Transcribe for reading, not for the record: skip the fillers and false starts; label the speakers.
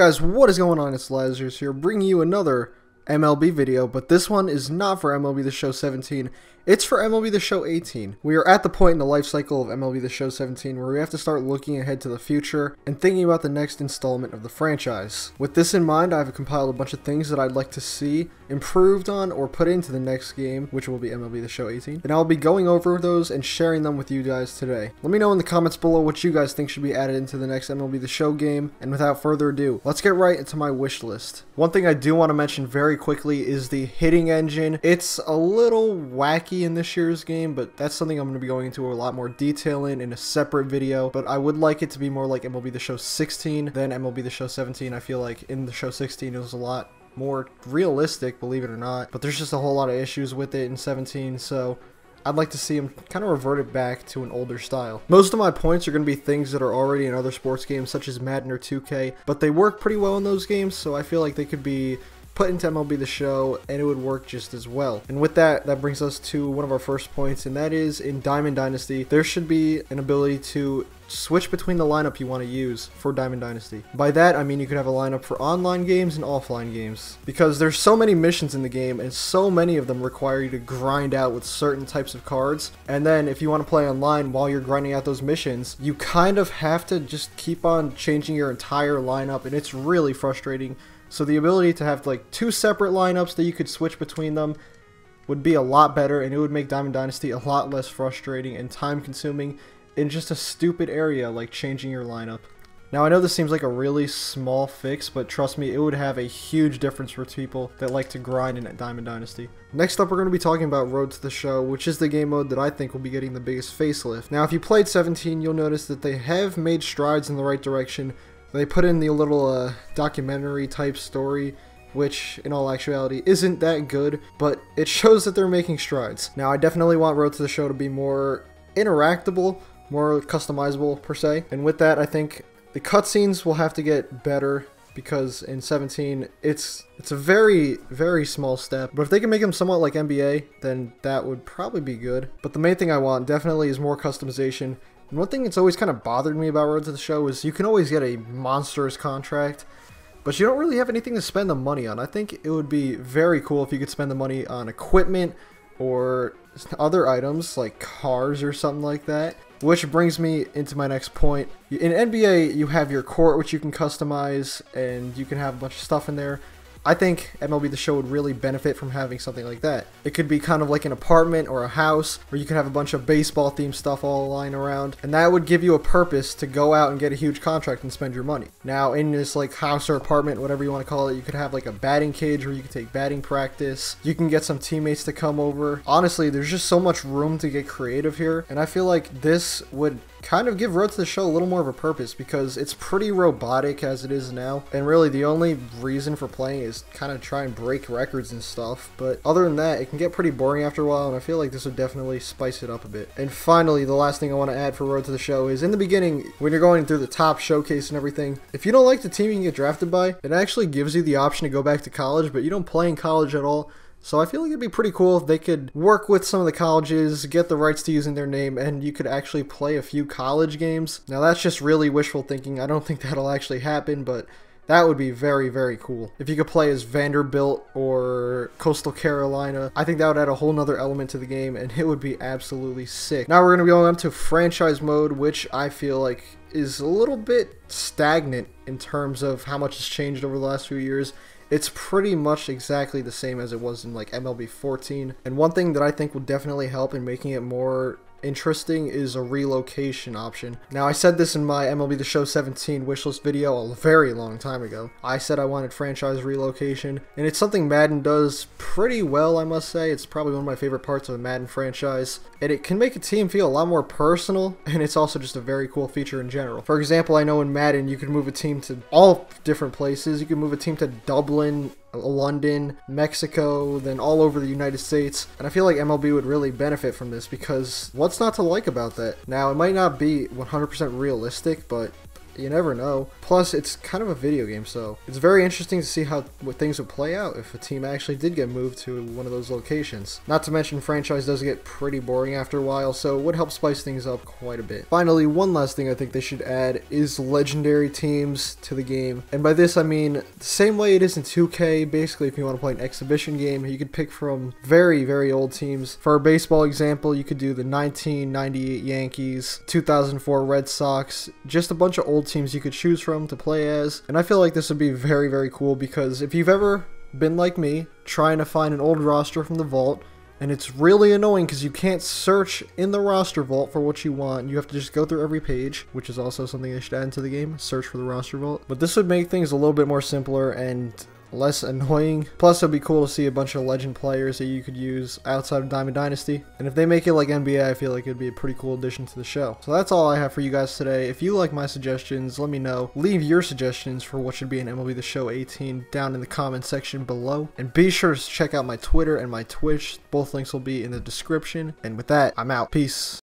Speaker 1: Hey guys, what is going on? It's Lazarus here, bringing you another MLB video, but this one is not for MLB The Show 17, it's for MLB The Show 18. We are at the point in the life cycle of MLB The Show 17 where we have to start looking ahead to the future and thinking about the next installment of the franchise. With this in mind, I've compiled a bunch of things that I'd like to see improved on or put into the next game, which will be MLB The Show 18, and I'll be going over those and sharing them with you guys today. Let me know in the comments below what you guys think should be added into the next MLB The Show game, and without further ado, let's get right into my wish list. One thing I do want to mention very quickly is the hitting engine. It's a little wacky in this year's game, but that's something I'm going to be going into a lot more detail in a separate video, but I would like it to be more like MLB The Show 16 than MLB The Show 17. I feel like in the show 16 it was a lot more realistic, believe it or not, but there's just a whole lot of issues with it in 17, so I'd like to see him kind of revert it back to an older style. Most of my points are going to be things that are already in other sports games such as Madden or 2K, but they work pretty well in those games, so I feel like they could be put into MLB The Show and it would work just as well. And with that, that brings us to one of our first points, and that is in Diamond Dynasty, there should be an ability to switch between the lineup you want to use for Diamond Dynasty. By that, I mean you could have a lineup for online games and offline games, because there's so many missions in the game and so many of them require you to grind out with certain types of cards, and then if you want to play online while you're grinding out those missions, you kind of have to just keep on changing your entire lineup, and it's really frustrating. So the ability to have like two separate lineups that you could switch between them would be a lot better, and it would make Diamond Dynasty a lot less frustrating and time consuming in just a stupid area like changing your lineup. Now I know this seems like a really small fix, but trust me, it would have a huge difference for people that like to grind in Diamond Dynasty. Next up, we're going to be talking about Road to the Show, which is the game mode that I think will be getting the biggest facelift. Now if you played 17, you'll notice that they have made strides in the right direction. They put in the little documentary type story, which in all actuality isn't that good, but it shows that they're making strides. Now I definitely want Road to the Show to be more interactable, more customizable per se, and with that I think the cutscenes will have to get better, because in 17 it's a very small step, but if they can make them somewhat like NBA, then that would probably be good. But the main thing I want definitely is more customization. And one thing that's always kind of bothered me about Road to the Show is you can always get a monstrous contract, but you don't really have anything to spend the money on. I think it would be very cool if you could spend the money on equipment or other items like cars or something like that. Which brings me into my next point. In NBA, you have your court, which you can customize, and you can have a bunch of stuff in there. I think MLB The Show would really benefit from having something like that. It could be kind of like an apartment or a house where you could have a bunch of baseball themed stuff all lying around, and that would give you a purpose to go out and get a huge contract and spend your money. Now in this like house or apartment, whatever you want to call it, you could have like a batting cage where you could take batting practice. You can get some teammates to come over. Honestly, there's just so much room to get creative here, and I feel like this would kind of give Road to the Show a little more of a purpose, because it's pretty robotic as it is now, and really the only reason for playing is kind of try and break records and stuff. But other than that, it can get pretty boring after a while, and I feel like this would definitely spice it up a bit. And finally, the last thing I want to add for Road to the Show is in the beginning, when you're going through the top showcase and everything, if you don't like the team you can get drafted by, it actually gives you the option to go back to college, but you don't play in college at all. So I feel like it'd be pretty cool if they could work with some of the colleges, get the rights to using their name, and you could actually play a few college games. Now that's just really wishful thinking. I don't think that'll actually happen, but that would be very cool. If you could play as Vanderbilt or Coastal Carolina, I think that would add a whole nother element to the game, and it would be absolutely sick. Now we're going to be going on to franchise mode, which I feel like is a little bit stagnant in terms of how much has changed over the last few years. It's pretty much exactly the same as it was in like MLB 14. And one thing that I think will definitely help in making it more interesting is a relocation option. Now I said this in my MLB The Show 17 wishlist video a very long time ago. I said I wanted franchise relocation, and it's something Madden does pretty well, I must say. It's probably one of my favorite parts of a Madden franchise, and it can make a team feel a lot more personal, and it's also just a very cool feature in general. For example, I know in Madden you could move a team to all different places. You could move a team to Dublin, London, Mexico, then all over the United States, and I feel like MLB would really benefit from this, because what's not to like about that? Now it might not be 100% realistic, but You never know. Plus, it's kind of a video game, so it's very interesting to see what things would play out if a team actually did get moved to one of those locations. Not to mention, franchise does get pretty boring after a while, so it would help spice things up quite a bit. Finally, one last thing I think they should add is legendary teams to the game. And by this, I mean the same way it is in 2K. Basically, if you want to play an exhibition game, you could pick from very, very old teams. For a baseball example, you could do the 1998 Yankees, 2004 Red Sox, just a bunch of old teams you could choose from to play as. And I feel like this would be very, very cool, because if you've ever been like me, trying to find an old roster from the vault, and it's really annoying because you can't search in the roster vault for what you want. You have to just go through every page, which is also something they should add into the game, search for the roster vault. But this would make things a little bit more simpler and less annoying. Plus, it'd be cool to see a bunch of legend players that you could use outside of Diamond Dynasty. And if they make it like NBA, I feel like it'd be a pretty cool addition to the show. So that's all I have for you guys today. If you like my suggestions, let me know. Leave your suggestions for what should be in MLB The Show 18 down in the comment section below. And be sure to check out my Twitter and my Twitch. Both links will be in the description. And with that, I'm out. Peace.